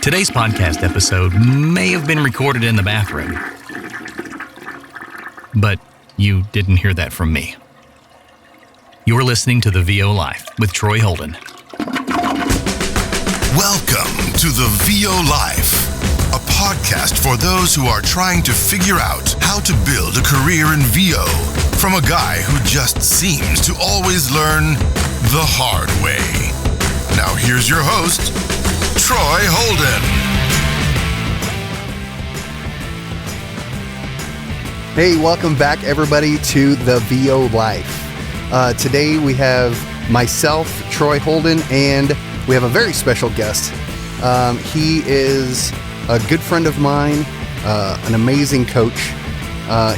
Today's podcast episode may have been recorded in the bathroom, but you didn't hear that from me. You're listening to the VO Life with Troy Holden. Welcome to the VO Life, a podcast for those who are trying to figure out how to build a career in VO from a guy who just seems to always learn the hard way. Now here's your host, Troy Holden. Hey, welcome back everybody to the VO Life. Today we have myself, Troy Holden, and we have a very special guest. He is a good friend of mine, an amazing coach.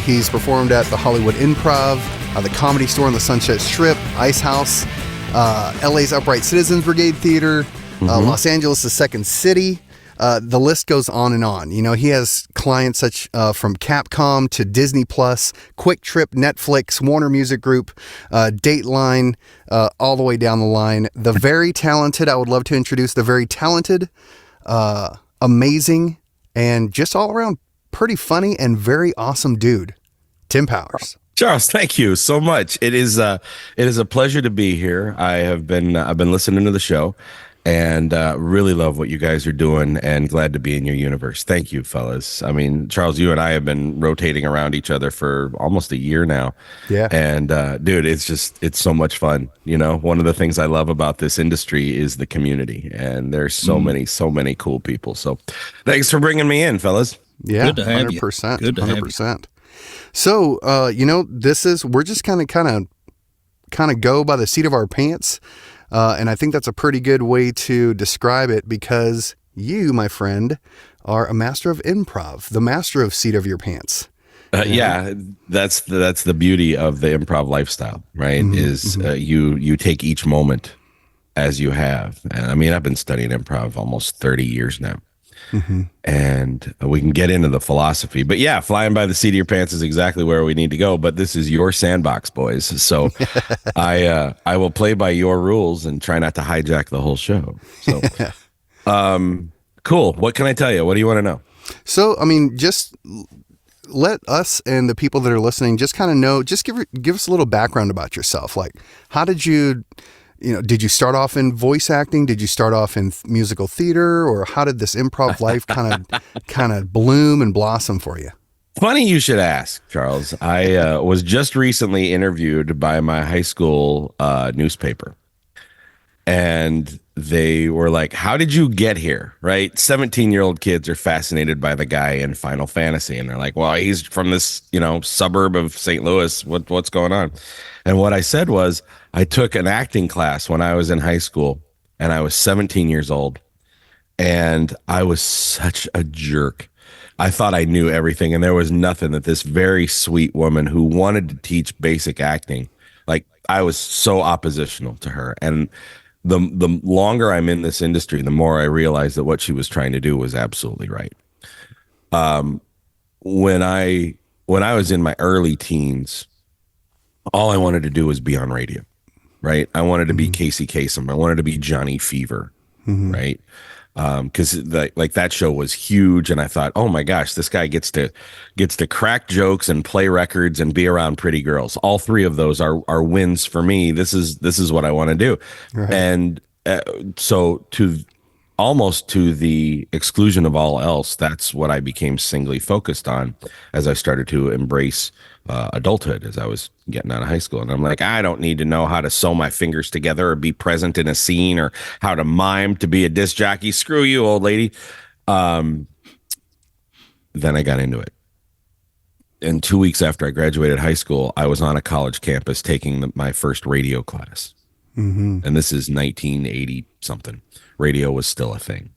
He's performed at the Hollywood Improv, the Comedy Store on the Sunset Strip, Ice House, LA's Upright Citizens Brigade Theater, Los Angeles' Second City. The list goes on and on. You know, he has clients such from Capcom to Disney Plus, Quick Trip, Netflix, Warner Music Group, Dateline, all the way down the line. The very talented, I would love to introduce the very talented, amazing, and just all around pretty funny and very awesome dude, Tim Powers. Charles, thank you so much. It is a pleasure to be here. I've been listening to the show and really love what you guys are doing and glad to be in your universe. Thank you, fellas. I mean, Charles, you and I have been rotating around each other for almost a year now. Yeah. And dude, it's so much fun. You know, one of the things I love about this industry is the community, and there's so many cool people. So thanks for bringing me in, fellas. Yeah, good to have 100%. You. Good to 100%. have you. So, we're just kind of go by the seat of our pants. And I think that's a pretty good way to describe it, because you, my friend, are a master of improv, the master of seat of your pants. Yeah, that's the beauty of the improv lifestyle, right? You take each moment as you have. And I mean, I've been studying improv almost 30 years now. And we can get into the philosophy, but yeah, flying by the seat of your pants is exactly where we need to go. But this is your sandbox, boys. So I will play by your rules and try not to hijack the whole show. So, cool. What can I tell you? What do you want to know? So, I mean, just let us and the people that are listening just kind of know, just give us a little background about yourself. Like, how did you start off in voice acting? Did you start off in musical theater, or how did this improv life kind of bloom and blossom for you? Funny you should ask, Charles. I was just recently interviewed by my high school newspaper, and they were like, "How did you get here?" Right? 17-year-old kids are fascinated by the guy in Final Fantasy, and they're like, "Well, he's from this, suburb of St. Louis. What's going on?" And what I said was, I took an acting class when I was in high school, and I was 17 years old, and I was such a jerk. I thought I knew everything, and there was nothing that this very sweet woman who wanted to teach basic acting, like, I was so oppositional to her. And the longer I'm in this industry, the more I realized that what she was trying to do was absolutely right. When I was in my early teens, all I wanted to do was be on radio, right? I wanted to be Casey Kasem. I wanted to be Johnny Fever, right? Because that show was huge, and I thought, oh my gosh, this guy gets to crack jokes and play records and be around pretty girls. All three of those are wins for me. This is what I want to do, right. And so almost to the exclusion of all else, that's what I became singly focused on as I started to embrace adulthood, as I was getting out of high school. And I'm like, I don't need to know how to sew my fingers together or be present in a scene or how to mime to be a disc jockey. Screw you, old lady. Then I got into it. And 2 weeks after I graduated high school, I was on a college campus taking my first radio class. And this is 1980 something. Radio was still a thing.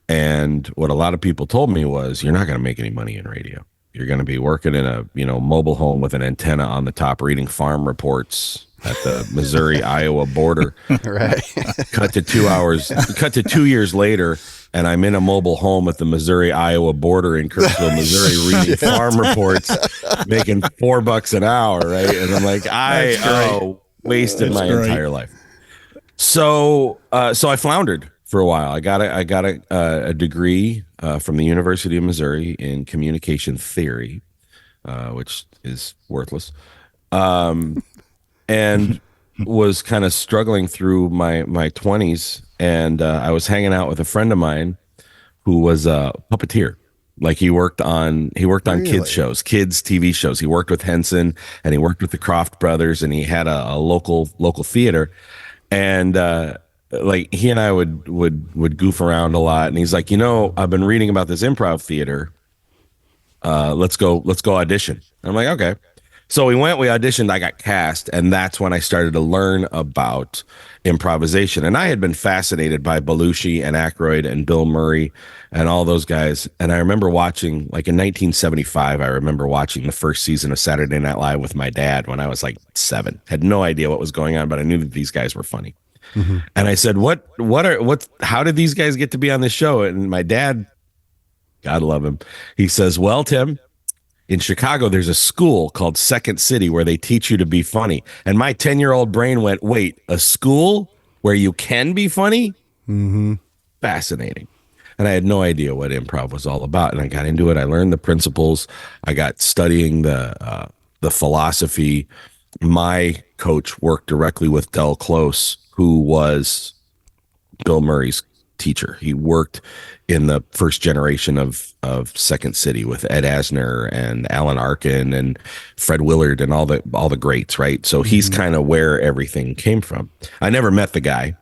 And what a lot of people told me was, you're not going to make any money in radio. You're going to be working in a mobile home with an antenna on the top, reading farm reports at the Missouri-Iowa border. Right. Cut to 2 hours. Cut to 2 years later, and I'm in a mobile home at the Missouri-Iowa border in Kirksville, Missouri, reading farm reports, making $4 an hour. Right, and I'm like, wasted my entire life. So I floundered for a while. I got a degree from the University of Missouri in communication theory, which is worthless, and was kind of struggling through my 20s. And I was hanging out with a friend of mine who was a puppeteer. Like he worked on kids Really? shows, kids TV shows. He worked with Henson and he worked with the Croft brothers, and he had a local theater. And like he and I would goof around a lot. And he's like, I've been reading about this improv theater. Let's go audition. And I'm like, okay. So we auditioned, I got cast, and that's when I started to learn about improvisation. And I had been fascinated by Belushi and Aykroyd and Bill Murray and all those guys. And I remember watching, like in 1975, I remember watching the first season of Saturday Night Live with my dad when I was like 7. Had no idea what was going on, but I knew that these guys were funny. Mm-hmm. And I said, how did these guys get to be on this show? And my dad, God love him, he says, well, Tim, in Chicago, there's a school called Second City where they teach you to be funny. And my 10-year-old brain went, wait, a school where you can be funny? Mm-hmm. Fascinating. And I had no idea what improv was all about. And I got into it. I learned the principles. I got studying the philosophy. My coach worked directly with Del Close, who was Bill Murray's teacher. He worked in the first generation of Second City with Ed Asner and Alan Arkin and Fred Willard and all the greats, right? So he's kind of where everything came from. I never met the guy,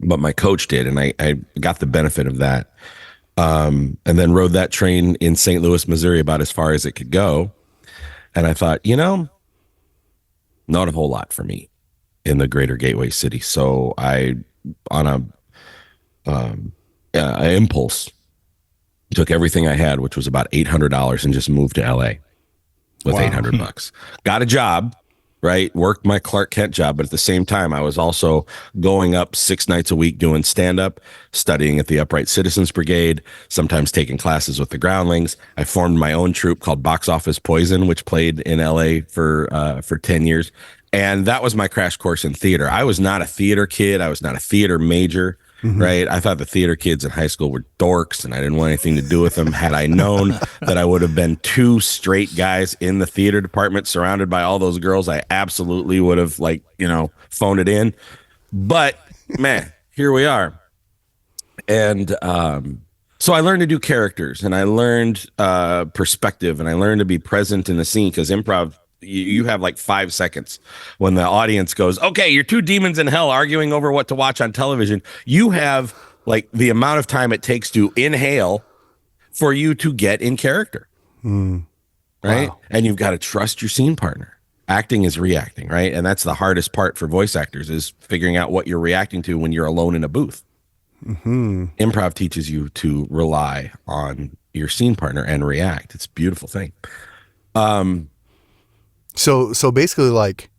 but my coach did, and I got the benefit of that. And then rode that train in St. Louis, Missouri, about as far as it could go. And I thought, not a whole lot for me in the greater gateway city. So I, on a impulse, took everything I had, which was about $800, and just moved to LA with Wow. $800. Got a job, right? Worked my Clark Kent job, but at the same time, I was also going up 6 nights a week doing stand-up, studying at the Upright Citizens Brigade, sometimes taking classes with the Groundlings. I formed my own troupe called Box Office Poison, which played in LA for 10 years. And that was my crash course in theater. I was not a theater kid. I was not a theater major. Right. I thought the theater kids in high school were dorks and I didn't want anything to do with them. Had I known that I would have been 2 straight guys in the theater department surrounded by all those girls, I absolutely would have phoned it in. But man, here we are. And so I learned to do characters, and I learned perspective, and I learned to be present in the scene, because improv, you have like 5 seconds when the audience goes, okay, you're 2 demons in hell arguing over what to watch on television. You have like the amount of time it takes to inhale for you to get in character. Right. Wow. And you've got to trust your scene partner. Acting is reacting, right? And that's the hardest part for voice actors, is figuring out what you're reacting to when you're alone in a booth. Improv teaches you to rely on your scene partner and react. It's a beautiful thing. So basically, like,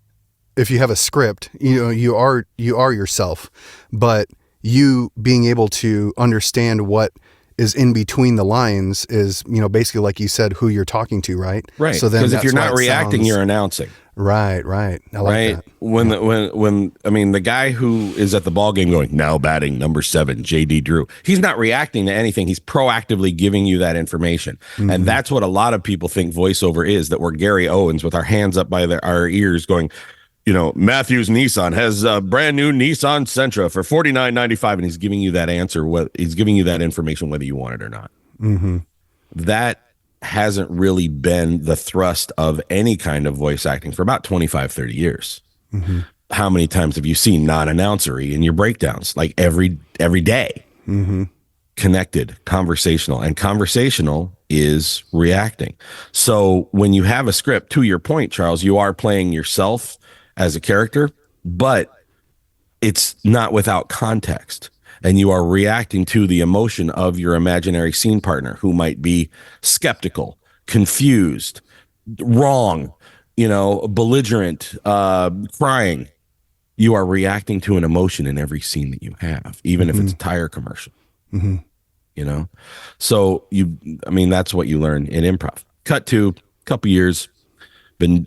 if you have a script, you are yourself, but you being able to understand what is in between the lines is, basically, like you said, who you're talking to, right? Right. So then, because if you're that's not why it reacting, sounds- you're announcing. right. I like that. When the guy who is at the ball game going, now batting number 7, JD Drew, he's not reacting to anything. He's proactively giving you that information. And that's what a lot of people think voiceover is, that we're Gary Owens with our hands up by our ears going, Matthews Nissan has a brand new Nissan Sentra for $49.95. And he's giving you that answer. He's giving you that information, whether you want it or not. That hasn't really been the thrust of any kind of voice acting for about 25, 30 years. How many times have you seen non-announcery in your breakdowns? Like every day. Connected, conversational, and conversational is reacting. So when you have a script, to your point, Charles, you are playing yourself as a character, but it's not without context. And you are reacting to the emotion of your imaginary scene partner, who might be skeptical, confused, wrong, belligerent, crying. You are reacting to an emotion in every scene that you have, even if it's a tire commercial. So that's what you learn in improv. Cut to a couple years, been,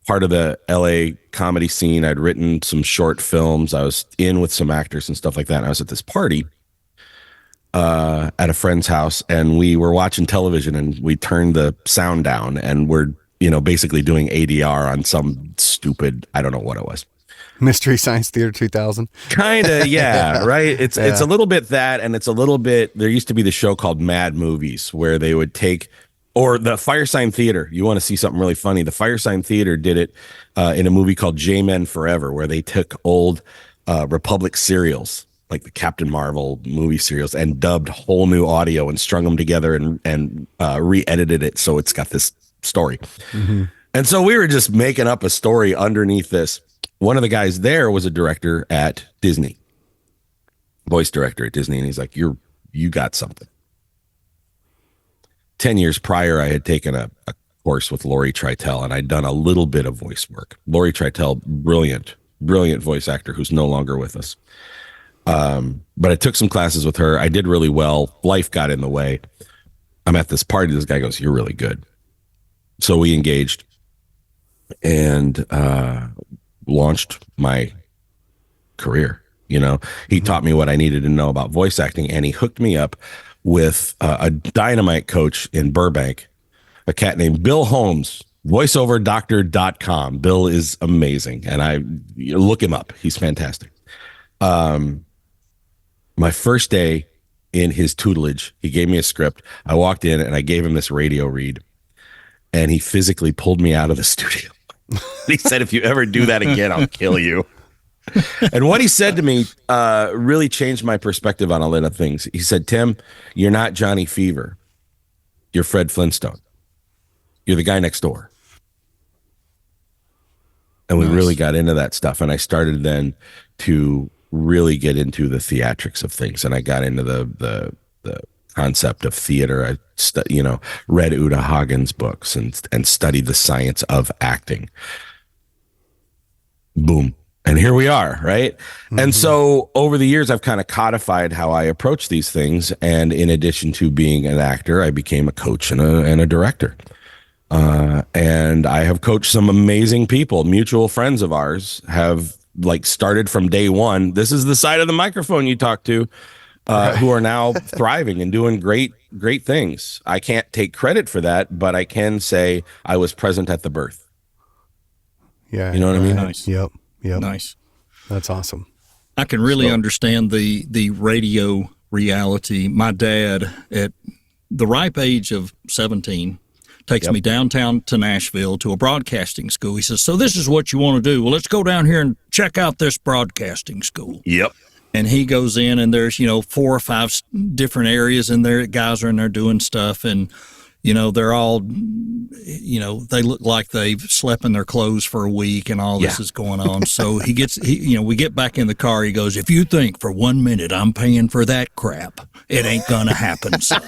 part of the LA comedy scene. I'd written some short films. I was in with some actors and stuff like that. And I was at this party at a friend's house, and we were watching television, and we turned the sound down, and we're, basically doing ADR on some stupid, I don't know what it was. Mystery Science Theater 2000. Kind of, yeah, right. It's a little bit that, and it's a little bit. There used to be the show called Mad Movies where they would take, or the Firesign Theater. You want to see something really funny? The Firesign Theater did it in a movie called J-Men Forever, where they took old Republic serials, like the Captain Marvel movie serials, and dubbed whole new audio and strung them together and re-edited it so it's got this story. Mm-hmm. And so we were just making up a story underneath this. One of the guys there was a director at Disney, voice director at Disney, and he's like, you got something. 10 years prior, I had taken a course with Lori Tritel, and I'd done a little bit of voice work. Lori Tritel, brilliant voice actor who's no longer with us. But I took some classes with her. I did really well. Life got in the way. I'm at this party. This guy goes, "You're really good." So we engaged and launched my career. He taught me what I needed to know about voice acting, and he hooked me up with a dynamite coach in Burbank, a cat named Bill Holmes, voiceoverdoctor.com. Bill is amazing, and look him up. He's fantastic. My first day in his tutelage, he gave me a script. I walked in and I gave him this radio read, and he physically pulled me out of the studio. He said, "If you ever do that again, I'll kill you." And what he said to me really changed my perspective on a lot of things. He said, "Tim, you're not Johnny Fever. You're Fred Flintstone. You're the guy next door." And we really got into that stuff. And I started then to really get into the theatrics of things. And I got into the concept of theater. I read Uta Hagen's books and studied the science of acting. Boom. And here we are, right? Mm-hmm. And so over the years, I've kind of codified how I approach these things. And in addition to being an actor, I became a coach and a director. And I have coached some amazing people. Mutual friends of ours have started from day one. This is the side of the microphone you talk to, who are now thriving and doing great things. I can't take credit for that, but I can say I was present at the birth. Yeah. You know what I mean? Nice. Yep. Nice. That's awesome. I can really understand the radio reality. My dad, at the ripe age of 17, takes me downtown to Nashville to a broadcasting school. He says, "So this is what you want to do? Well, let's go down here and check out this broadcasting school." Yep. And he goes in, and there's, 4 or 5 different areas in there. Guys are in there doing stuff. And, they're all, they look like they've slept in their clothes for a week and all this is going on. So we get back in the car. He goes, "If you think for 1 minute I'm paying for that crap, it ain't going to happen, son."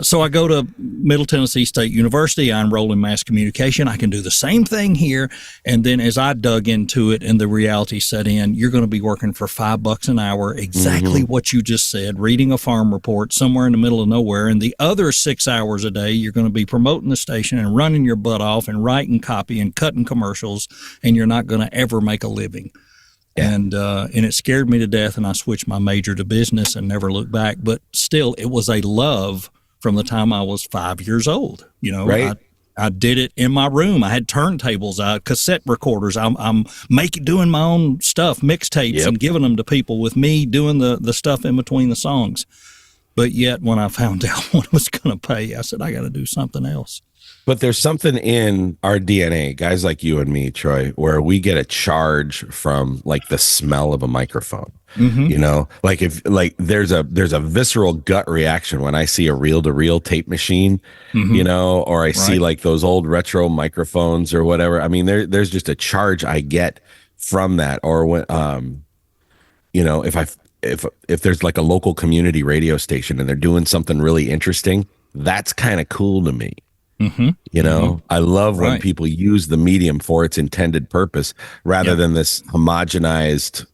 So I go to Middle Tennessee State University. I enroll in mass communication. I can do the same thing here. And then as I dug into it and the reality set in, you're going to be working for $5 an hour, exactly what you just said, reading a farm report somewhere in the middle of nowhere. And the other 6 hours a day, you're going to be promoting the station and running your butt off and writing copy and cutting commercials, and you're not going to ever make a living. And it scared me to death, and I switched my major to business and never looked back. But still, it was a love from the time I was 5 years old. Right. I did it in my room. I had turntables, cassette recorders. I'm doing my own stuff, mixtapes, and giving them to people with me doing the stuff in between the songs. But yet, when I found out what it was going to pay, I said, I got to do something else. But there's something in our DNA, guys like you and me, Troy, where we get a charge from the smell of a microphone. Mm-hmm. There's a visceral gut reaction when I see a reel-to-reel tape machine, or I see those old retro microphones or whatever. I mean, there's just a charge I get from that. Or when, if there's a local community radio station and they're doing something really interesting, that's kind of cool to me. Mm-hmm. I love when people use the medium for its intended purpose rather than this homogenized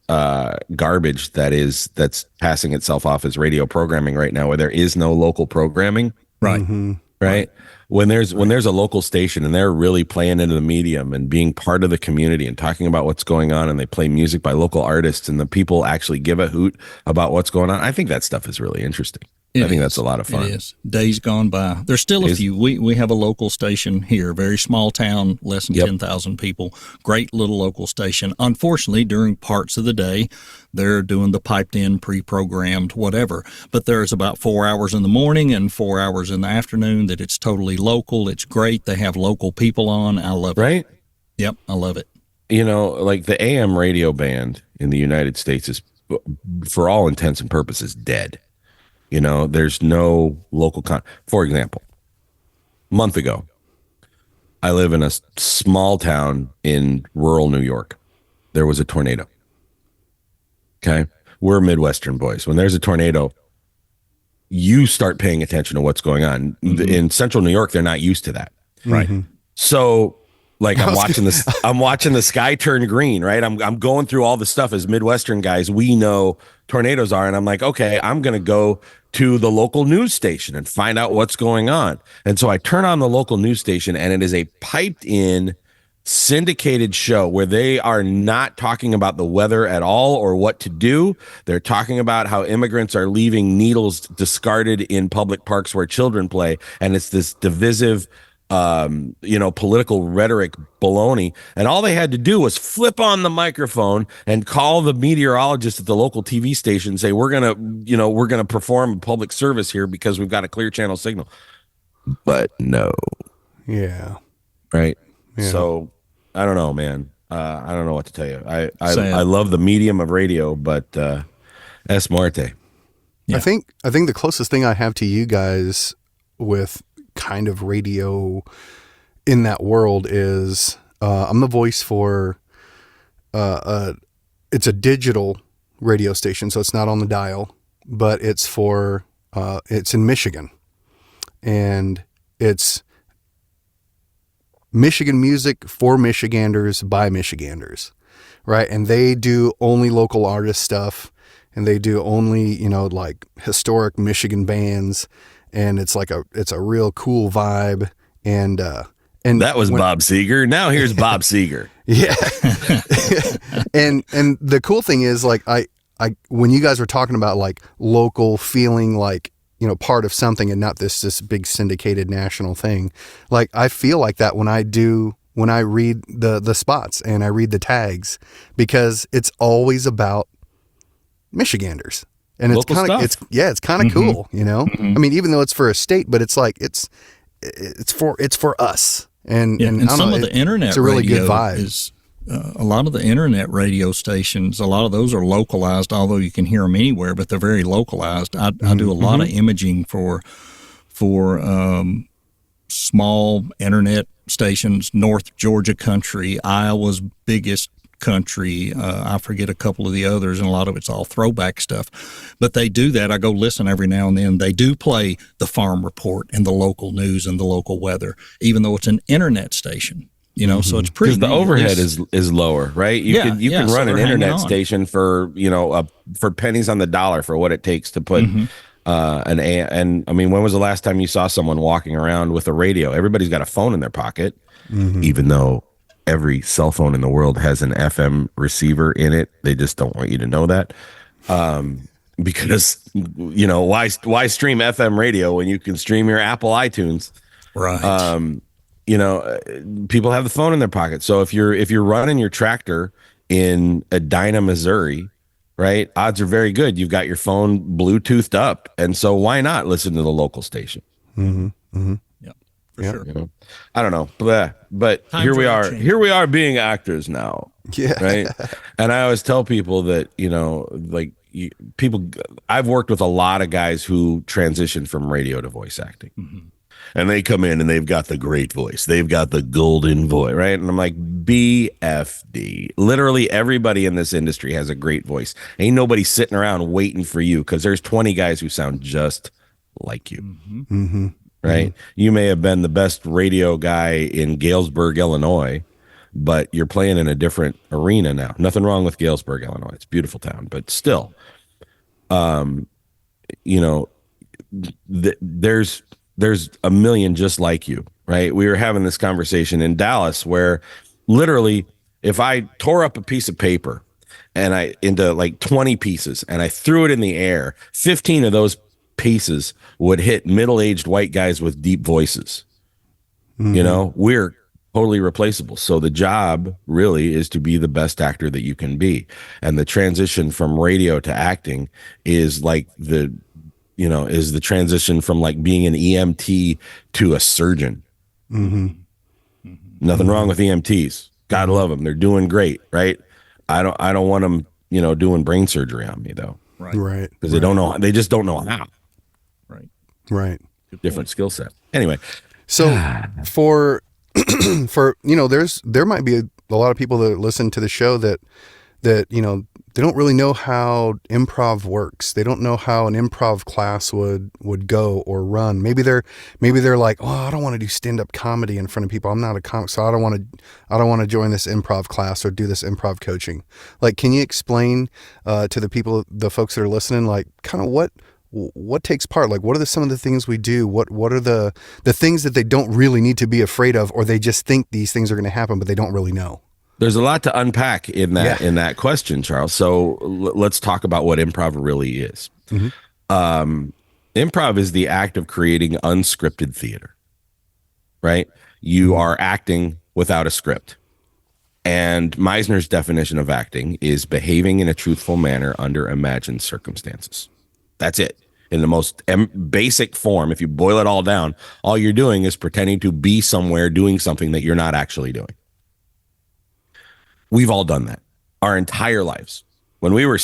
garbage that's passing itself off as radio programming right now, where there is no local programming. Right. Mm-hmm. right? When there's a local station and they're really playing into the medium and being part of the community and talking about what's going on, and they play music by local artists and the people actually give a hoot about what's going on, I think that stuff is really interesting. I think that's a lot of fun. It is. Days gone by. There's still a few. We have a local station here, very small town, less than 10,000 people. Great little local station. Unfortunately, during parts of the day, they're doing the piped in, pre-programmed, whatever. But there's about 4 hours in the morning and 4 hours in the afternoon that it's totally local. It's great. They have local people on. I love it. Right? Yep, I love it. You know, like the AM radio band in the United States is, for all intents and purposes, dead. You know, there's no local for example, a month ago, I live in a small town in rural New York. There was a tornado. Okay. We're Midwestern boys. When there's a tornado, you start paying attention to what's going on. In central New York, they're not used to that. Right. So like I'm watching the sky turn green, right? I'm going through all the stuff as Midwestern guys. We know tornadoes are, and I'm like, okay, I'm going to go to the local news station and find out what's going on. And so I turn on the local news station, and it is a piped in syndicated show where they are not talking about the weather at all or what to do. They're talking about how immigrants are leaving needles discarded in public parks where children play. And it's this divisive, political rhetoric baloney. And all they had to do was flip on the microphone and call the meteorologist at the local TV station and say, we're going to perform a public service here because we've got a clear channel signal. But no. Yeah. Right. Yeah. So I don't know, man. I don't know what to tell you. I love the medium of radio, but es muerte. Yeah. I think the closest thing I have to you guys with kind of radio in that world is I'm the voice for it's a digital radio station, so it's not on the dial, but it's for it's in Michigan, and it's Michigan music for Michiganders by Michiganders, right? And they do only local artist stuff, and they do only, like historic Michigan bands, and it's a real cool vibe. And that was Bob Seger. Now here's Bob Seger. Yeah. and the cool thing is, like, I when you guys were talking about like local feeling, like, part of something and not this big syndicated national thing. Like, I feel like that when I read the spots and I read the tags, because it's always about Michiganders. And it's kind of cool, I mean, even though it's for a state, but it's like, it's for us. And some of the internet it's a really radio good vibe. Is a lot of the internet radio stations, a lot of those are localized, although you can hear them anywhere, but they're very localized. I do a lot of imaging for small internet stations, North Georgia country, Iowa's biggest country. I forget a couple of the others, and a lot of it's all throwback stuff. But they do that. I go listen every now and then. They do play the farm report and the local news and the local weather, even though it's an internet station. So it's pretty. Because the overhead is lower, right? You can run an internet station for for pennies on the dollar for what it takes to put and I mean, when was the last time you saw someone walking around with a radio? Everybody's got a phone in their pocket, even though every cell phone in the world has an FM receiver in it. They just don't want you to know that. Because why stream FM radio when you can stream your Apple iTunes? Right. People have the phone in their pocket. So if you're running your tractor in Edina, Missouri, right, odds are very good you've got your phone Bluetoothed up, and so why not listen to the local station? For sure. I don't know, but here we are. Here we are being actors now. Yeah. Right. And I always tell people that I've worked with a lot of guys who transition from radio to voice acting. And they come in and they've got the great voice. They've got the golden voice, right? And I'm like, BFD. Literally everybody in this industry has a great voice. Ain't nobody sitting around waiting for you, because there's 20 guys who sound just like you. Right? You may have been the best radio guy in Galesburg, Illinois, but you're playing in a different arena now. Nothing wrong with Galesburg, Illinois. It's a beautiful town, but still, there's there's a million just like you, right? We were having this conversation in Dallas where literally if I tore up a piece of paper and I into like 20 pieces and I threw it in the air, 15 of those pieces would hit middle-aged white guys with deep voices. You know, we're totally replaceable. So the job really is to be the best actor that you can be. And the transition from radio to acting is like is the transition from like being an EMT to a surgeon. Nothing wrong with EMTs. God love them. They're doing great, right? I don't want them, doing brain surgery on me though. Right. Because they don't know, they just don't know how. Right. Different skill set. Anyway. So for there might be a lot of people that listen to the show that they don't really know how improv works. They don't know how an improv class would go or run. Maybe they're like, oh, I don't want to do stand-up comedy in front of people. I'm not a comic, so I don't want to join this improv class or do this improv coaching. Like, can you explain to the folks that are listening, like kind of what takes part? Like, what are some of the things we do? What are the things that they don't really need to be afraid of, or they just think these things are going to happen, but they don't really know? There's a lot to unpack in that question, Charles. So let's talk about what improv really is. Improv is the act of creating unscripted theater, right? You are acting without a script. And Meisner's definition of acting is behaving in a truthful manner under imagined circumstances. That's it. In the most basic form, if you boil it all down, all you're doing is pretending to be somewhere doing something that you're not actually doing. We've all done that our entire lives. When we were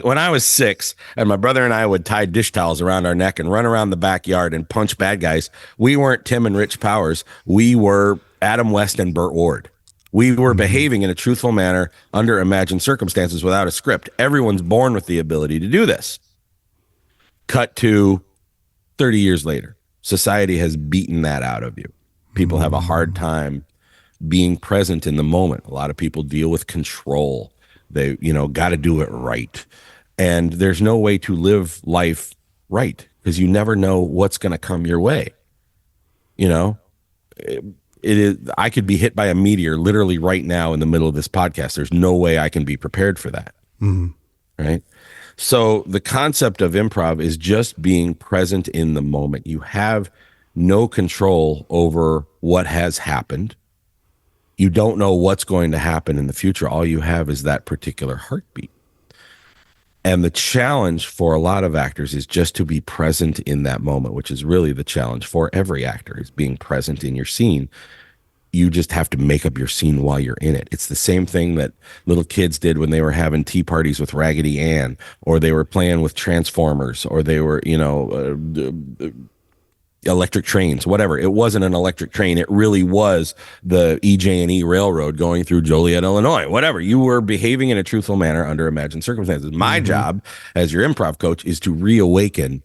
when I was 6 and my brother and I would tie dish towels around our neck and run around the backyard and punch bad guys, we weren't Tim and Rich Powers. We were Adam West and Burt Ward. We were behaving in a truthful manner under imagined circumstances without a script. Everyone's born with the ability to do this. Cut to 30 years later, society has beaten that out of you. People have a hard time being present in the moment. A lot of people deal with control. They, got to do it right. And there's no way to live life right because you never know what's going to come your way. It is. I could be hit by a meteor literally right now in the middle of this podcast. There's no way I can be prepared for that. Right. So the concept of improv is just being present in the moment. You have no control over what has happened. You don't know what's going to happen in the future. All you have is that particular heartbeat. And the challenge for a lot of actors is just to be present in that moment, which is really the challenge for every actor, is being present in your scene. You just have to make up your scene while you're in it. It's the same thing that little kids did when they were having tea parties with Raggedy Ann, or they were playing with Transformers, or they were, electric trains, whatever. It wasn't an electric train. It really was the EJ&E Railroad going through Joliet, Illinois, whatever. You were behaving in a truthful manner under imagined circumstances. My job as your improv coach is to reawaken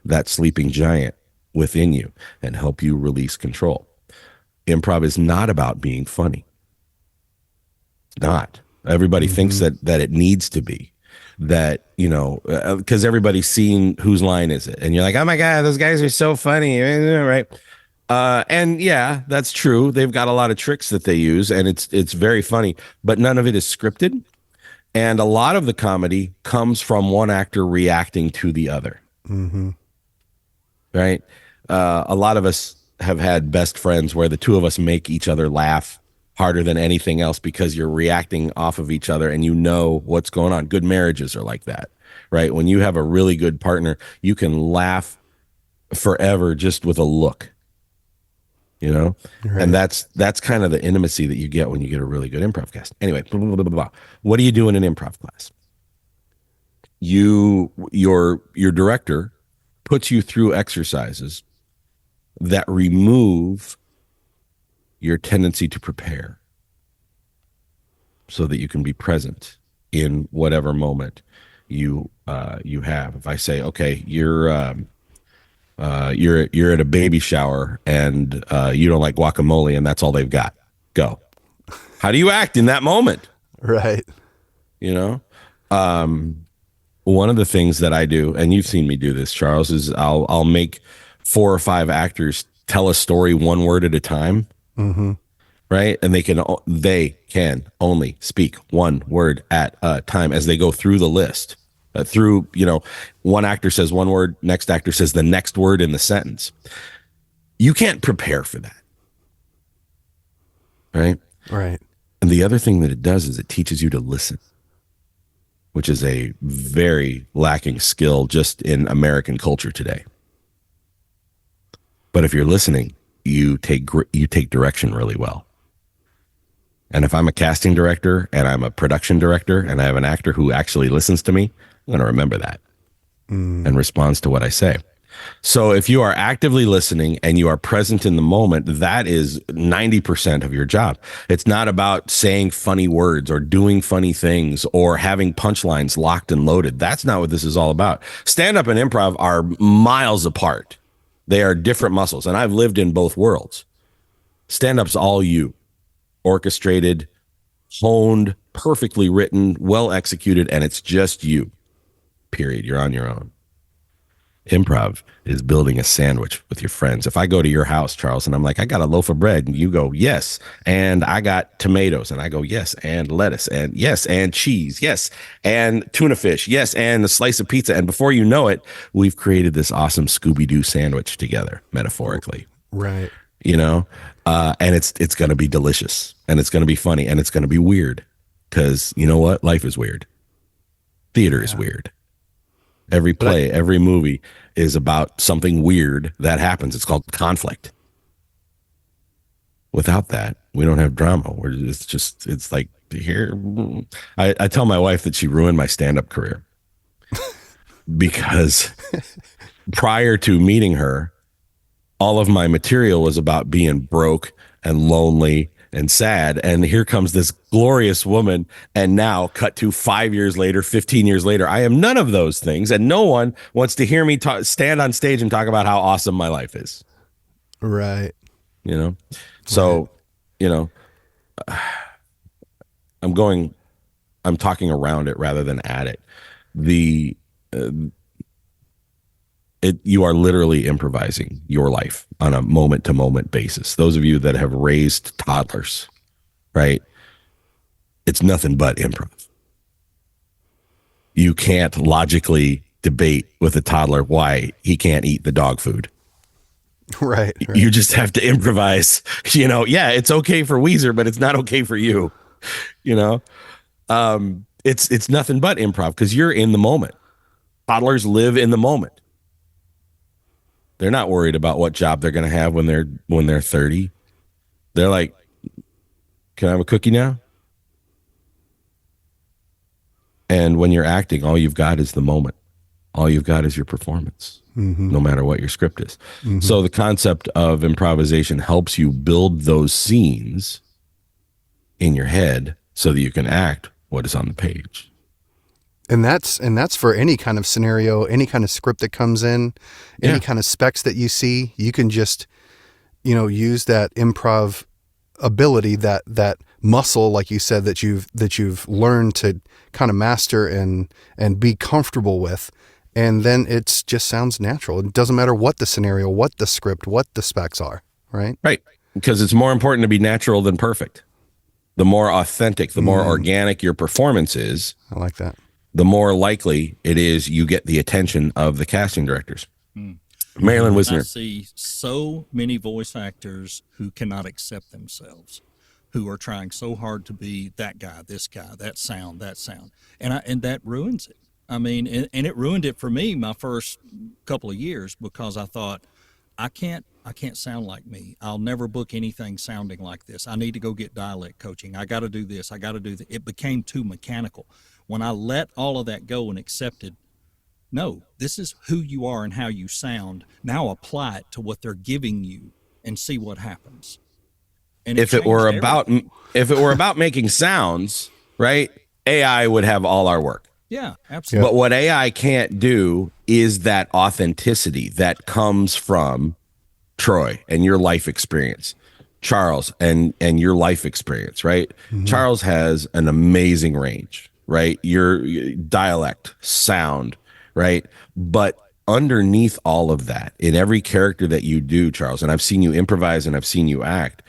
that sleeping giant within you and help you release control. Improv is not about being funny. It's not. Everybody thinks that it needs to be. That, because everybody's seen Whose Line Is It? And you're like, oh my God, those guys are so funny, right? And yeah, that's true. They've got a lot of tricks that they use, and it's very funny, but none of it is scripted. And a lot of the comedy comes from one actor reacting to the other. Right? A lot of us have had best friends where the two of us make each other laugh harder than anything else because you're reacting off of each other and you know what's going on. Good marriages are like that, right? When you have a really good partner, you can laugh forever just with a look, Right. And that's kind of the intimacy that you get when you get a really good improv cast. Anyway, blah, blah, blah, blah, blah. What do you do in an improv class? Your director puts you through exercises that remove your tendency to prepare so that you can be present in whatever moment you have. If I say, okay, you're at a baby shower and you don't like guacamole and that's all they've got, go. How do you act in that moment? Right. One of the things that I do, and you've seen me do this, Charles, is I'll make 4 or 5 actors tell a story one word at a time, right? And they can only speak one word at a time as they go through the list. Through, one actor says one word, next actor says the next word in the sentence. You can't prepare for that, right? Right. And the other thing that it does is it teaches you to listen, which is a very lacking skill just in American culture today. But if you're listening, you take direction really well. And if I'm a casting director and I'm a production director and I have an actor who actually listens to me, I'm going to remember that and responds to what I say. So if you are actively listening and you are present in the moment, that is 90% of your job. It's not about saying funny words or doing funny things or having punchlines locked and loaded. That's not what this is all about. Stand-up and improv are miles apart. They are different muscles, and I've lived in both worlds. Stand-up's all you. Orchestrated, honed, perfectly written, well executed, and it's just you. Period. You're on your own. Improv is building a sandwich with your friends. If I go to your house, Charles, and I'm like, I got a loaf of bread, and you go, yes, and I got tomatoes, and I go, yes, and lettuce, and yes, and cheese, yes, and tuna fish, yes, and a slice of pizza, and before you know it, we've created this awesome Scooby-Doo sandwich together, metaphorically. Right. And it's going to be delicious, and it's going to be funny, and it's going to be weird, because you know what? Life is weird. Theater is weird. Every play, every movie is about something weird that happens. It's called conflict. Without that, we don't have drama. It's like here. I tell my wife that she ruined my stand-up career because prior to meeting her, all of my material was about being broke and lonely and sad. And here comes this glorious woman. And now cut to 5 years later, 15 years later, I am none of those things. And no one wants to hear me stand on stage and talk about how awesome my life is. Right. So, I'm talking around it rather than at it. You are literally improvising your life on a moment-to-moment basis. Those of you that have raised toddlers, right? It's nothing but improv. You can't logically debate with a toddler why he can't eat the dog food. Right. You just have to improvise. Yeah, it's okay for Weezer, but it's not okay for you. It's nothing but improv because you're in the moment. Toddlers live in the moment. They're not worried about what job they're going to have when they're 30. They're like, can I have a cookie now? And when you're acting, all you've got is the moment. All you've got is your performance, no matter what your script is. So the concept of improvisation helps you build those scenes in your head so that you can act what is on the page. And that's for any kind of scenario, any kind of script that comes in, any kind of specs that you see. You can just, use that improv ability, that muscle, like you said, that you've learned to kind of master and be comfortable with, and then it just sounds natural. It doesn't matter what the scenario, what the script, what the specs are, right? Right, because it's more important to be natural than perfect. The more authentic, the more organic your performance is. I like that. The more likely it is you get the attention of the casting directors. Marilyn Wisner. I see so many voice actors who cannot accept themselves, who are trying so hard to be that guy, this guy, that sound, and that ruins it. I mean, and it ruined it for me my first couple of years because I thought, I can't sound like me. I'll never book anything sounding like this. I need to go get dialect coaching. I got to do this. I got to do that. It became too mechanical. When I let all of that go and accepted, no, this is who you are and how you sound. Now apply it to what they're giving you and see what happens. And if it were about making sounds, right? AI would have all our work. Yeah, absolutely. But what AI can't do is that authenticity that comes from Troy and your life experience, Charles and your life experience, right? Charles has an amazing range, right? Your dialect, sound, right? But underneath all of that, in every character that you do, Charles, and I've seen you improvise and I've seen you act,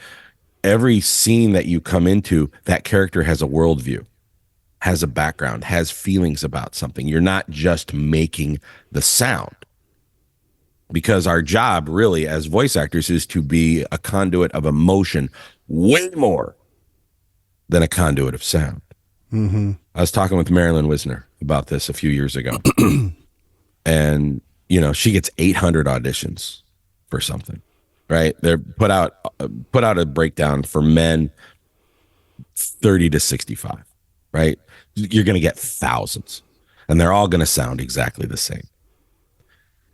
every scene that you come into, that character has a worldview, has a background, has feelings about something. You're not just making the sound. Because our job really as voice actors is to be a conduit of emotion way more than a conduit of sound. Mm-hmm. I was talking with Marilyn Wisner about this a few years ago. And, you know, she gets 800 auditions for something, right? They're put out a breakdown for men 30 to 65, right? You're going to get thousands, and they're all going to sound exactly the same.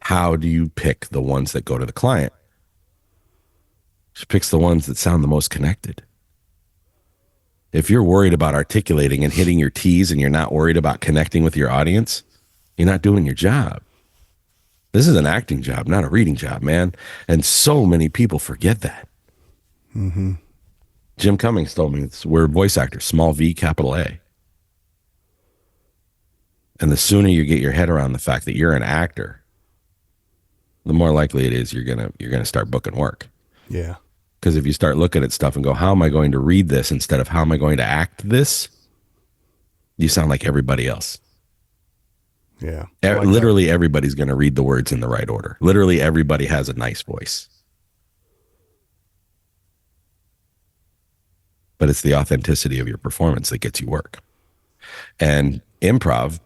How do you pick the ones that go to the client? She picks the ones that sound the most connected. If you're worried about articulating and hitting your T's and you're not worried about connecting with your audience, you're not doing your job. This is an acting job, not a reading job, man. And so many people forget that. Mm-hmm. Jim Cummings told me we're voice actors, small V, capital A. And the sooner you get your head around the fact that you're an actor, the more likely it is you're gonna start booking work. Yeah. Because if you start looking at stuff and go, how am I going to read this instead of how am I going to act this? You sound like everybody else. Yeah. Literally everybody's going to read the words in the right order. Literally everybody has a nice voice. But it's the authenticity of your performance that gets you work. And improv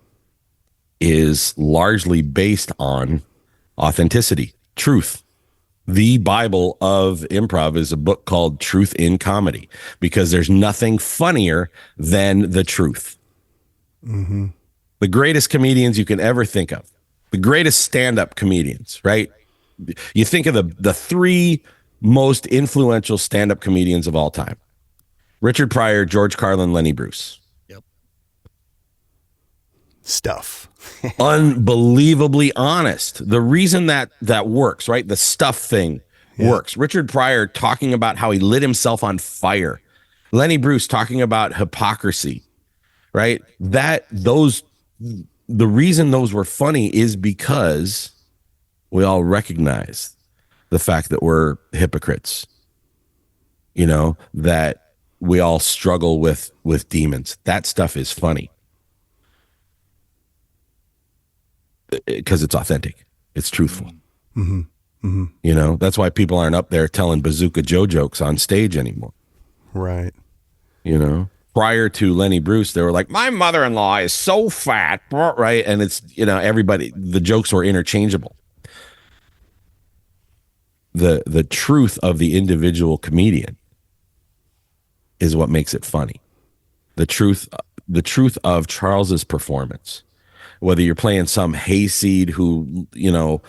is largely based on authenticity, truth. The Bible of improv is a book called Truth in Comedy, because there's nothing funnier than the truth. Mm-hmm. The greatest comedians you can ever think of, the greatest stand-up comedians, right? You think of the three most influential stand-up comedians of all time: Richard Pryor, George Carlin, Lenny Bruce. Yep. Stuff. Unbelievably honest. The reason that works, right? The stuff thing works. Richard Pryor talking about how he lit himself on fire. Lenny Bruce talking about hypocrisy, right? The reason those were funny is because we all recognize the fact that we're hypocrites, you know, that we all struggle with demons. That stuff is funny. Because it's authentic, it's truthful. Mm-hmm. Mm-hmm. You know, that's why people aren't up there telling Bazooka Joe jokes on stage anymore. Right. You know, prior to Lenny Bruce, they were like, my mother-in-law is so fat, right? And it's, you know, the jokes were interchangeable. The truth of the individual comedian is what makes it funny. The truth of Charles's performance. Whether you're playing some hayseed who, you know,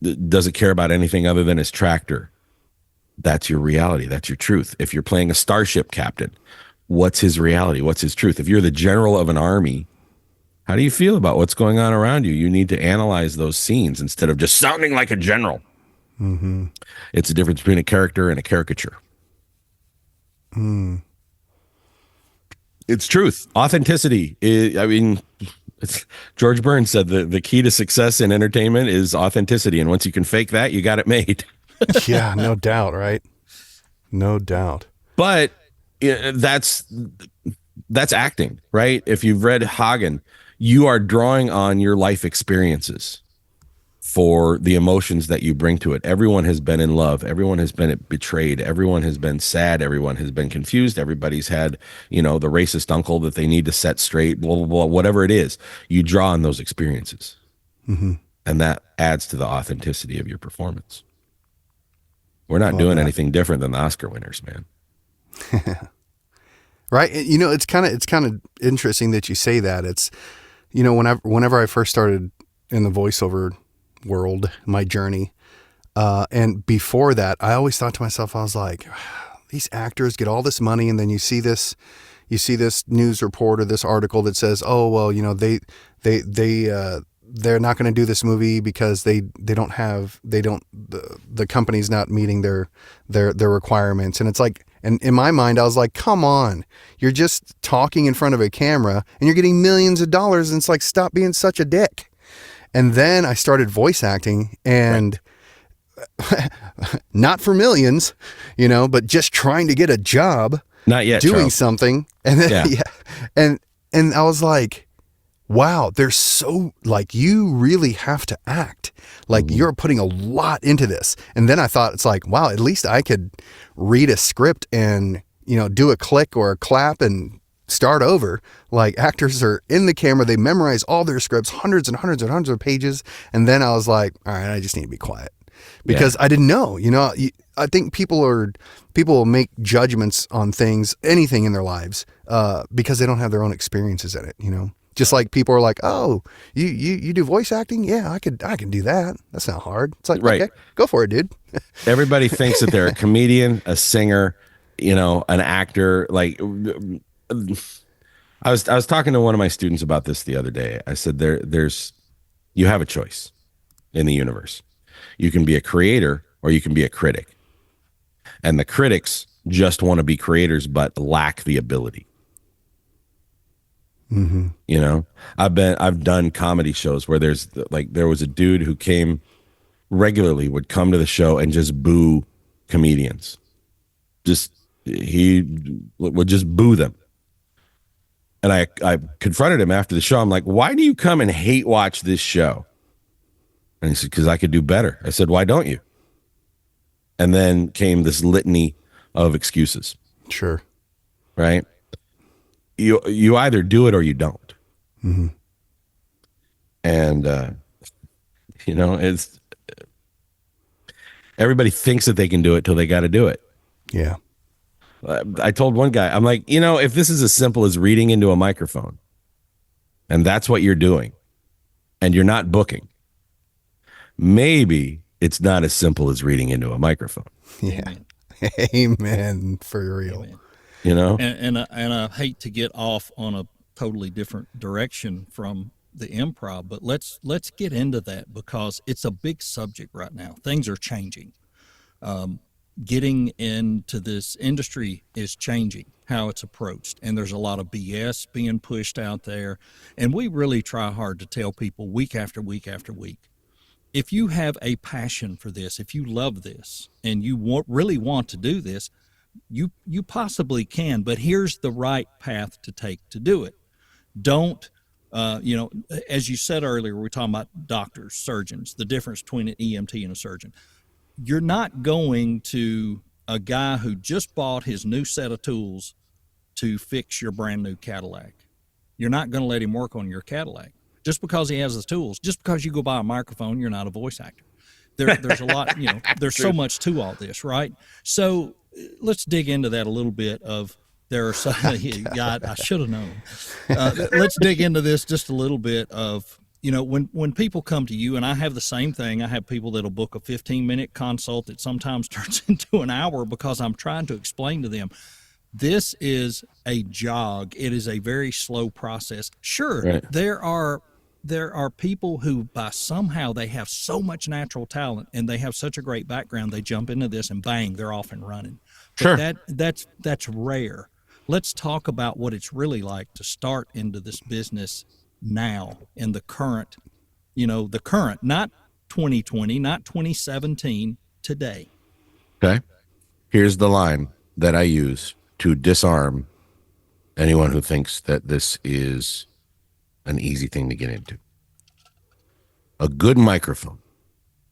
doesn't care about anything other than his tractor, that's your reality. That's your truth. If you're playing a starship captain, what's his reality? What's his truth? If you're the general of an army, how do you feel about what's going on around you? You need to analyze those scenes instead of just sounding like a general. Mm-hmm. It's the difference between a character and a caricature. Mm. It's truth. Authenticity is, George Burns said the key to success in entertainment is authenticity. And once you can fake that, you got it made. Yeah, no doubt. Right. No doubt. But that's acting, right? If you've read Hagen, you are drawing on your life experiences for the emotions that you bring to it. Everyone has been in love. Everyone has been betrayed. Everyone has been sad. Everyone has been confused. Everybody's had, you know, the racist uncle that they need to set straight, blah, blah, blah, whatever it is. You draw on those experiences. Mm-hmm. And that adds to the authenticity of your performance. We're not doing anything different than the Oscar winners, man. Right. You know, it's kind of interesting that you say that. It's, you know, whenever I first started in the voiceover world, my journey, and before that, I always thought to myself, I was like, these actors get all this money, and then you see this news report or this article that says, oh, well, you know, they're not going to do this movie because the company's not meeting their requirements. And it's like, and in my mind, I was like, come on, you're just talking in front of a camera and you're getting millions of dollars. And it's like, stop being such a dick. And then I started voice acting, and not for millions, but just trying to get a job, Not yet, doing Charles. something. And then, Yeah. and I was like, wow, there's so, like, you really have to act. Like, you're putting a lot into this. And then I thought, it's like, wow, at least I could read a script and, do a click or a clap and start over. Like, actors are in the camera, they memorize all their scripts, hundreds and hundreds and hundreds of pages. And then I was like, all right, I just need to be quiet. Because I didn't know, I think people will make judgments on things, anything in their lives, because they don't have their own experiences in it, Just like people are like, oh, you do voice acting? Yeah, I can do that. That's not hard. It's like, Right. okay, go for it, dude. Everybody thinks that they're a comedian, a singer, an actor. Like, I was talking to one of my students about this the other day. I said, you have a choice in the universe. You can be a creator or you can be a critic. And the critics just want to be creators but lack the ability. Mm-hmm. I've done comedy shows where there was a dude who came regularly, would come to the show and just boo comedians. He would just boo them. And I confronted him after the show. I'm like, why do you come and hate watch this show? And he said, because I could do better. I said, why don't you? And then came this litany of excuses. Sure. Right? You either do it or you don't. Mm-hmm. And, it's everybody thinks that they can do it till they got to do it. Yeah. I told one guy, I'm like, if this is as simple as reading into a microphone and that's what you're doing and you're not booking, maybe it's not as simple as reading into a microphone. Yeah. Amen. For real. Amen. And I hate to get off on a totally different direction from the improv, but let's get into that because it's a big subject right now. Things are changing. Getting into this industry is changing how it's approached, and there's a lot of BS being pushed out there. And we really try hard to tell people week after week after week, if you have a passion for this, if you love this, and you really want to do this, you possibly can, but here's the right path to take to do it. Don't, as you said earlier, we're talking about doctors, surgeons, the difference between an EMT and a surgeon. You're not going to a guy who just bought his new set of tools to fix your brand new Cadillac. You're not going to let him work on your Cadillac just because he has the tools. Just because you go buy a microphone, you're not a voice actor. There's a lot, there's so much to all this, right? So let's dig into that a little bit there are some, I should have known. Let's dig into this just a little bit of, when people come to you, and I have the same thing, I have people that'll book a 15-minute consult that sometimes turns into an hour because I'm trying to explain to them, this is a jog. It is a very slow process. Sure, right. There are people who by somehow they have so much natural talent and they have such a great background, they jump into this and bang, they're off and running. But sure. That's rare. Let's talk about what it's really like to start into this business now in the current, not 2020, not 2017, today. Okay. Here's the line that I use to disarm anyone who thinks that this is an easy thing to get into. A good microphone.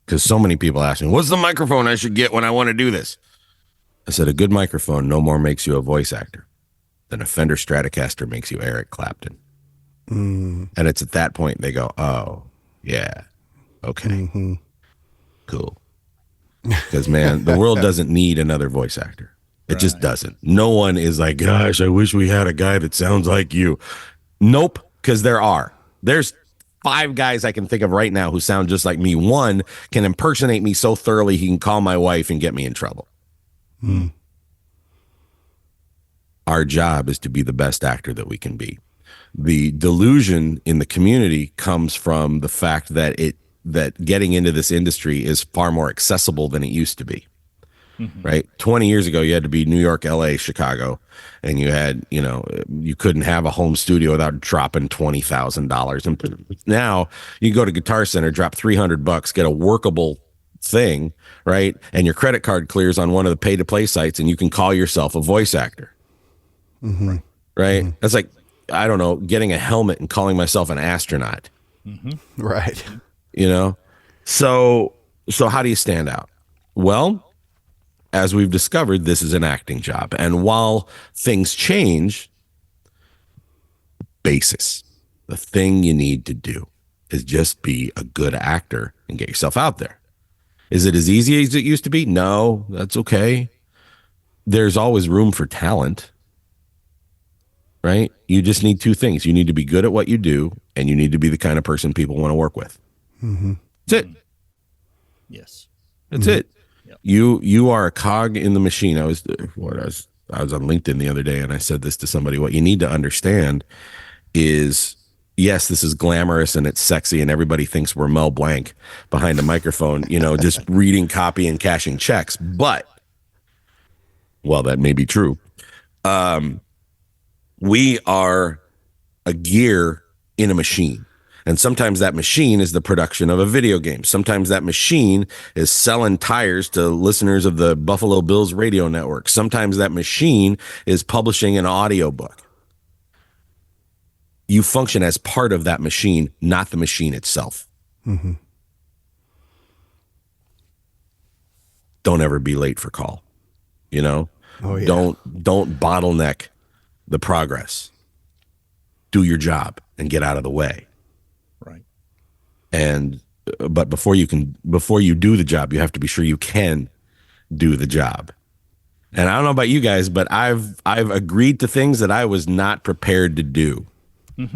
Because so many people ask me, what's the microphone I should get when I want to do this? I said, a good microphone no more makes you a voice actor than a Fender Stratocaster makes you Eric Clapton. And it's at that point they go, oh, yeah, okay, cool. Because, man, the world doesn't need another voice actor. It just doesn't. No one is like, gosh, I wish we had a guy that sounds like you. Nope, because there's 5 guys I can think of right now who sound just like me. One can impersonate me so thoroughly he can call my wife and get me in trouble. Our job is to be the best actor that we can be. The delusion in the community comes from the fact that getting into this industry is far more accessible than it used to be. right? 20 years ago, you had to be New York, LA, Chicago, and you had, you couldn't have a home studio without dropping $20,000. And now you go to Guitar Center, drop $300, get a workable thing, right? And your credit card clears on one of the pay to play sites, and you can call yourself a voice actor, right? That's like, I don't know, getting a helmet and calling myself an astronaut, Right. So how do you stand out? Well, as we've discovered, this is an acting job. And while things change, basis, the thing you need to do is just be a good actor and get yourself out there. Is it as easy as it used to be? No, that's okay. There's always room for talent, right? You just need two things. You need to be good at what you do, and you need to be the kind of person people want to work with. That's it. Yes. That's it. Yep. You are a cog in the machine. I was on LinkedIn the other day, and I said this to somebody. What you need to understand is, yes, this is glamorous and it's sexy, and everybody thinks we're Mel Blanc behind a microphone, just reading copy and cashing checks. But, well, that may be true. We are a gear in a machine. And sometimes that machine is the production of a video game. Sometimes that machine is selling tires to listeners of the Buffalo Bills radio network. Sometimes that machine is publishing an audiobook. You function as part of that machine, not the machine itself. Don't ever be late for call. Oh, yeah. Don't bottleneck the progress. Do your job and get out of the way. Right. But before you do the job, you have to be sure you can do the job. And I don't know about you guys, but I've agreed to things that I was not prepared to do.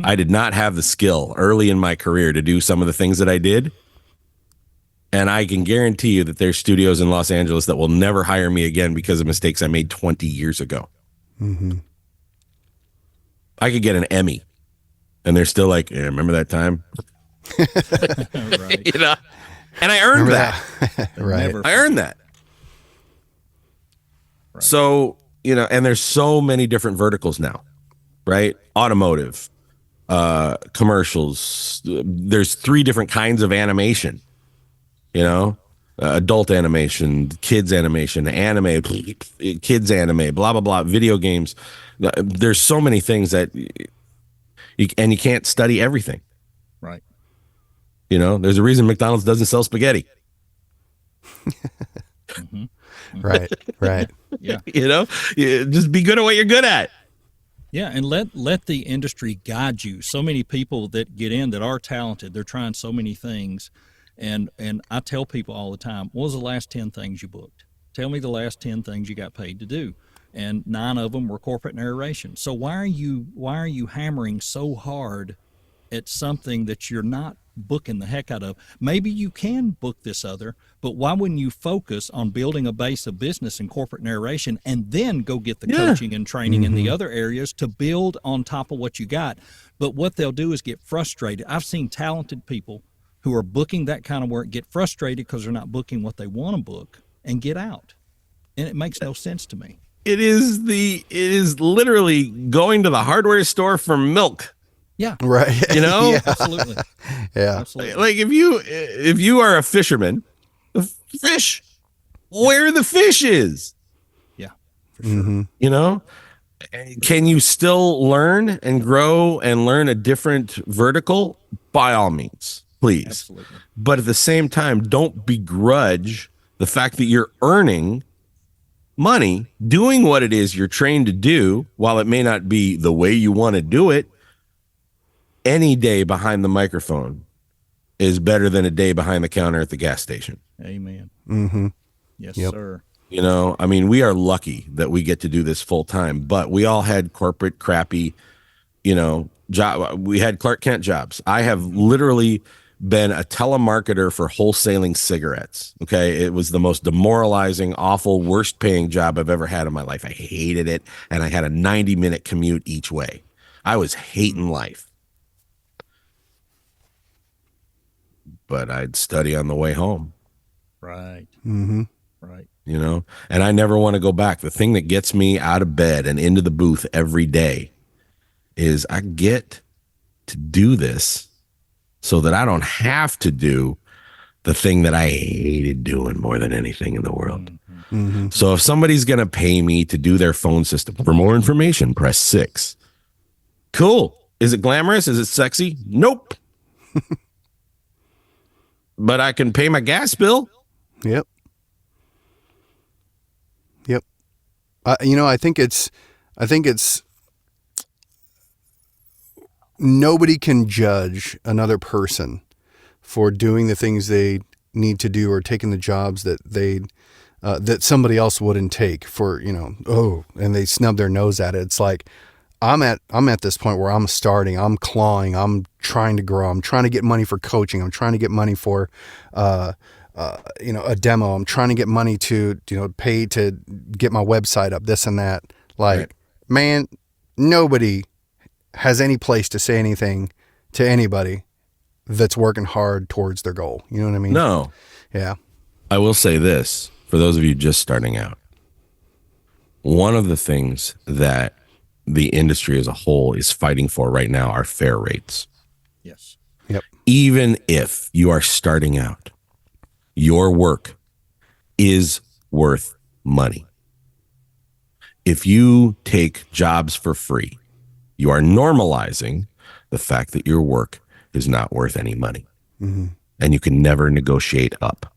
I did not have the skill early in my career to do some of the things that I did. And I can guarantee you that there's studios in Los Angeles that will never hire me again because of mistakes I made 20 years ago. I could get an Emmy, and they're still like, yeah, remember that time? Right. And I earned that. Right. I earned that. Right. So, and there's so many different verticals now, right? Automotive, commercials. There's 3 different kinds of animation, adult animation, kids animation, anime, kids anime, blah, blah, blah, video games. There's so many things that you can't study everything. Right. There's a reason McDonald's doesn't sell spaghetti. Right. Yeah. Just be good at what you're good at. Yeah, and let the industry guide you. So many people that get in that are talented, they're trying so many things. And I tell people all the time, what was the last 10 things you booked? Tell me the last 10 things you got paid to do. And 9 of them were corporate narration. So why are you hammering so hard at something that you're not booking the heck out of? Maybe you can book this other, but why wouldn't you focus on building a base of business and corporate narration and then go get the coaching and training in the other areas to build on top of what you got? But what they'll do is get frustrated. I've seen talented people who are booking that kind of work get frustrated because they're not booking what they want to book and get out. And it makes no sense to me. It is literally going to the hardware store for milk. Yeah. Right. Yeah. Absolutely. Yeah. Absolutely. Like if you are a fisherman, fish where the fish is. Yeah. For sure. Can you still learn and grow and learn a different vertical? By all means, please. Absolutely. But at the same time, don't begrudge the fact that you're earning money doing what it is you're trained to do. While it may not be the way you want to do it, any day behind the microphone is better than a day behind the counter at the gas station. Amen. Yes, Yep. sir. We are lucky that we get to do this full time, but we all had corporate crappy, job. We had Clark Kent jobs. I have literally been a telemarketer for wholesaling cigarettes. Okay. It was the most demoralizing, awful, worst paying job I've ever had in my life. I hated it. And I had a 90-minute commute each way. I was hating life. But I'd study on the way home. Right. Mm-hmm. Right. you know, and I never want to go back. The thing that gets me out of bed and into the booth every day is I get to do this so that I don't have to do the thing that I hated doing more than anything in the world. Mm-hmm. So if somebody's going to pay me to do their phone system, for more information, press 6. Cool. Is it glamorous? Is it sexy? Nope. But I can pay my gas bill. Yep. Yep. You know, I think it's nobody can judge another person for doing the things they need to do or taking the jobs that that somebody else wouldn't take for, you know, and they snub their nose at it. It's like, I'm at this point where I'm starting, I'm clawing, I'm trying to grow, I'm trying to get money for coaching, I'm trying to get money for, you know, a demo, I'm trying to get money to, you know, pay to get my website up, this and that. Like, Right. Man, nobody has any place to say anything to anybody that's working hard towards their goal. You know what I mean? No. Yeah. I will say this, for those of you just starting out, one of the things that the industry as a whole is fighting for right now are fair rates. Yes. Yep. Even if you are starting out, your work is worth money. If you take jobs for free, you are normalizing the fact that your work is not worth any money. Mm-hmm. And you can never negotiate up.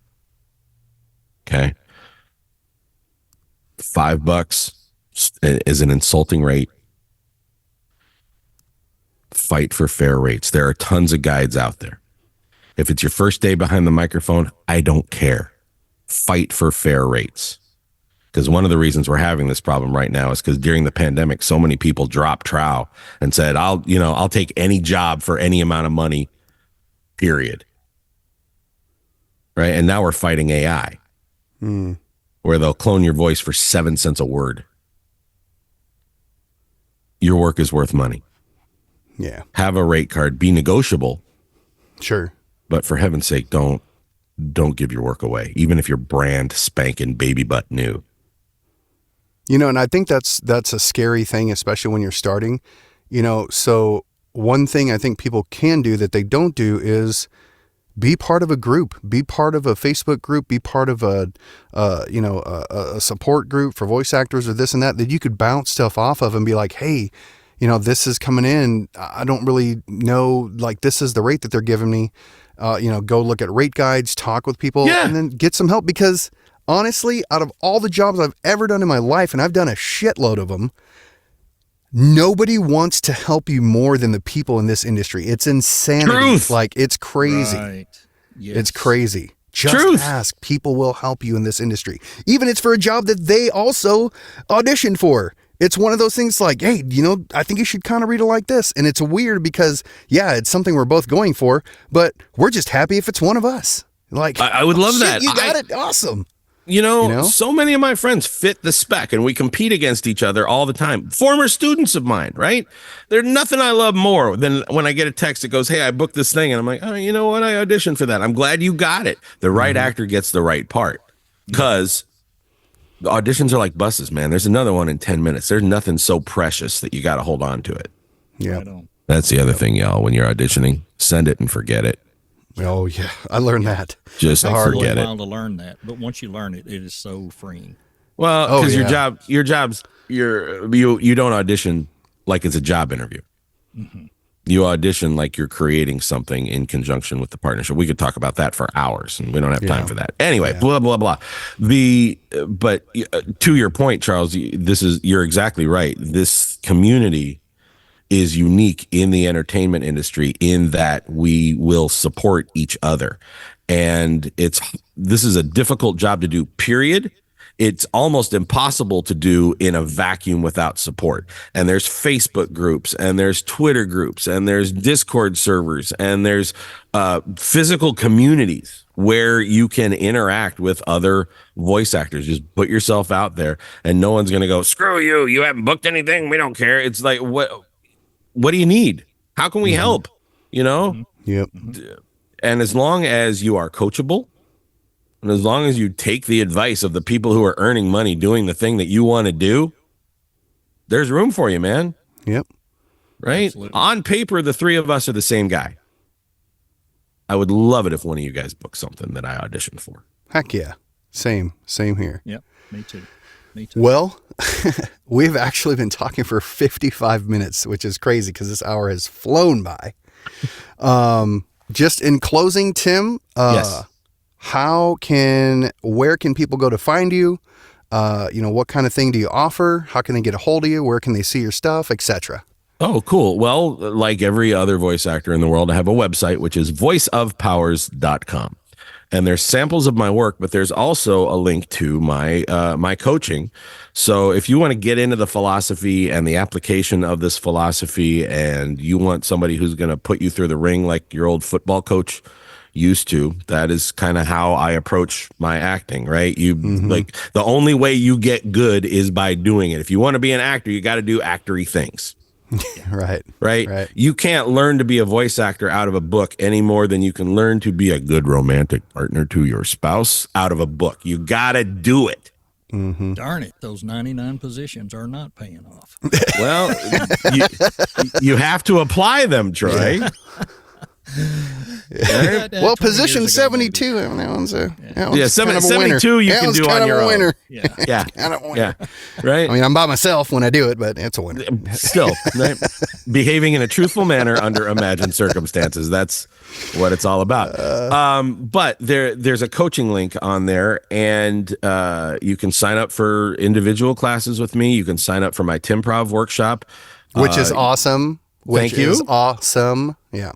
Okay? $5 is an insulting rate. Fight for fair rates. There are tons of guides out there. If it's your first day behind the microphone, I don't care. Fight for fair rates. Because one of the reasons we're having this problem right now is because during the pandemic, so many people dropped trowel and said, I'll take any job for any amount of money, period. Right? And now we're fighting AI, where they'll clone your voice for 7 cents a word. Your work is worth money. Yeah. Have a rate card, be negotiable, Sure. but for heaven's sake, don't give your work away, even if you're brand spanking baby butt new. You know, and I think that's a scary thing, especially when you're starting, you know. So one thing I think people can do that they don't do is be part of a group, be part of a Facebook group, be part of a support group for voice actors or this and that you could bounce stuff off of and be like, hey, you know, this is coming in. I don't really know, like, this is the rate that they're giving me. You know, go look at rate guides, talk with people, and then get some help. Because honestly, out of all the jobs I've ever done in my life, and I've done a shitload of them, nobody wants to help you more than the people in this industry. It's insanity. Truth. Like, it's crazy. Right. Yes. It's crazy. Just Truth. ask. People will help you in this industry. Even if it's for a job that they also auditioned for. It's one of those things like, hey, you know, I think you should kind of read it like this. And it's weird because, yeah, it's something we're both going for, but we're just happy if it's one of us. Like, I would love shit, that. You got it. Awesome. You know, You know? so many of my friends fit the spec and we compete against each other all the time. Former students of mine, right? There's nothing I love more than when I get a text that goes, hey, I booked this thing. And I'm like, oh, you know what? I auditioned for that. I'm glad you got it. The right actor gets the right part. Because the auditions are like buses, man. There's another one in 10 minutes. There's nothing so precious that you got to hold on to it. Yeah. Right on. That's the other thing, y'all. When you're auditioning, send it and forget it. Oh, yeah. I learned that. Just Takes forget a it. while to learn that, but once you learn it, it is so freeing. Well, Oh, because yeah. you don't audition like it's a job interview. Mm-hmm. You audition like you're creating something in conjunction with the partnership. We could talk about that for hours, and we don't have time for that. Anyway, blah blah blah. But to your point, Charles, you're exactly right. This community is unique in the entertainment industry in that we will support each other, and this is a difficult job to do. Period. It's almost impossible to do in a vacuum without support. And there's Facebook groups, and there's Twitter groups, and there's Discord servers, and there's physical communities where you can interact with other voice actors. Just put yourself out there, and no one's going to go, screw you. You haven't booked anything. We don't care. It's like, what do you need? How can we help? You know? Yep. And as long as you are coachable, And as long as you take the advice of the people who are earning money doing the thing that you want to do, there's room for you, man. Yep. Right? Absolutely. On paper, the three of us are the same guy. I would love it if one of you guys booked something that I auditioned for. Heck yeah. Same here. Yep. Me too. Me too. Well, we've actually been talking for 55 minutes, which is crazy because this hour has flown by. Just in closing, Tim, Yes. where can people go to find you? What kind of thing do you offer? How can they get a hold of you? Where can they see your stuff, etc.? Oh, cool. Well, like every other voice actor in the world, I have a website, which is voiceofpowers.com. And there's samples of my work, but there's also a link to my coaching. So if you want to get into the philosophy and the application of this philosophy, and you want somebody who's going to put you through the ring like your old football coach used to, that is kind of how I approach my acting, right? Like the only way you get good is by doing it. If you want to be an actor, you got to do actory things. Right. You can't learn to be a voice actor out of a book any more than you can learn to be a good romantic partner to your spouse out of a book. You got to do it. Darn it. Those 99 positions are not paying off. Well, you have to apply them, Troy. Well, 20 position years ago, 72. That one's Yeah, kind of a 72 you That can one's do kind on of your a own. winner. Yeah. Yeah. Kind of a winner. Yeah. Right. I mean, I'm by myself when I do it, but it's a winner. Still, right? Behaving in a truthful manner under imagined circumstances. That's what it's all about. But there's a coaching link on there, and you can sign up for individual classes with me. You can sign up for my TIMPROV workshop, Which is awesome. thank you. Yeah.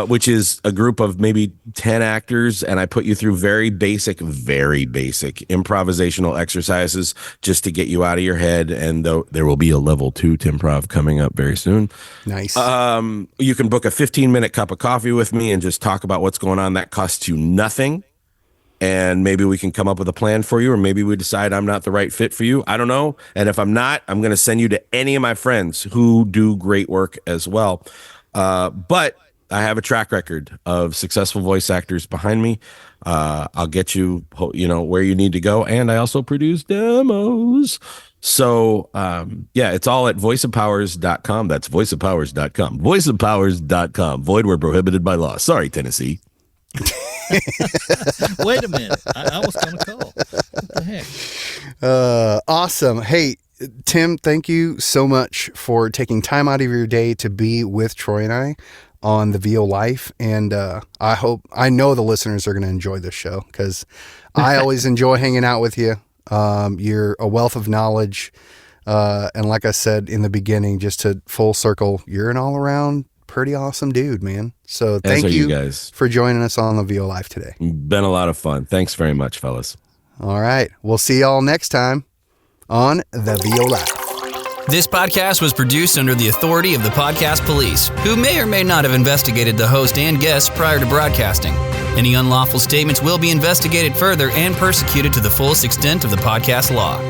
Which is a group of maybe 10 actors, and I put you through very basic improvisational exercises just to get you out of your head. And there will be a level 2 TIMPROV coming up very soon. Nice. You can book a 15-minute cup of coffee with me and just talk about what's going on. That costs you nothing. And maybe we can come up with a plan for you, or maybe we decide I'm not the right fit for you. I don't know. And if I'm not, I'm going to send you to any of my friends who do great work as well. But I have a track record of successful voice actors behind me. I'll get you, where you need to go. And I also produce demos. So, it's all at voiceofpowers.com. That's voiceofpowers.com. Voiceofpowers.com. Void where prohibited by law. Sorry, Tennessee. Wait a minute. I was going to call. What the heck? Awesome. Hey, Tim, thank you so much for taking time out of your day to be with Troy and I on the VO Life. And I know the listeners are going to enjoy this show because I always enjoy hanging out with you. You're a wealth of knowledge. And like I said in the beginning, just to full circle, you're an all around pretty awesome dude, man. So thank you guys for joining us on the VO Life today. Been a lot of fun. Thanks very much, fellas. All right. We'll see y'all next time on the VO Life. This podcast was produced under the authority of the Podcast Police, who may or may not have investigated the host and guests prior to broadcasting. Any unlawful statements will be investigated further and persecuted to the fullest extent of the podcast law.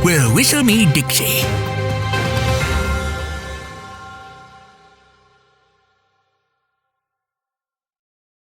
Well, whistle me, Dixie.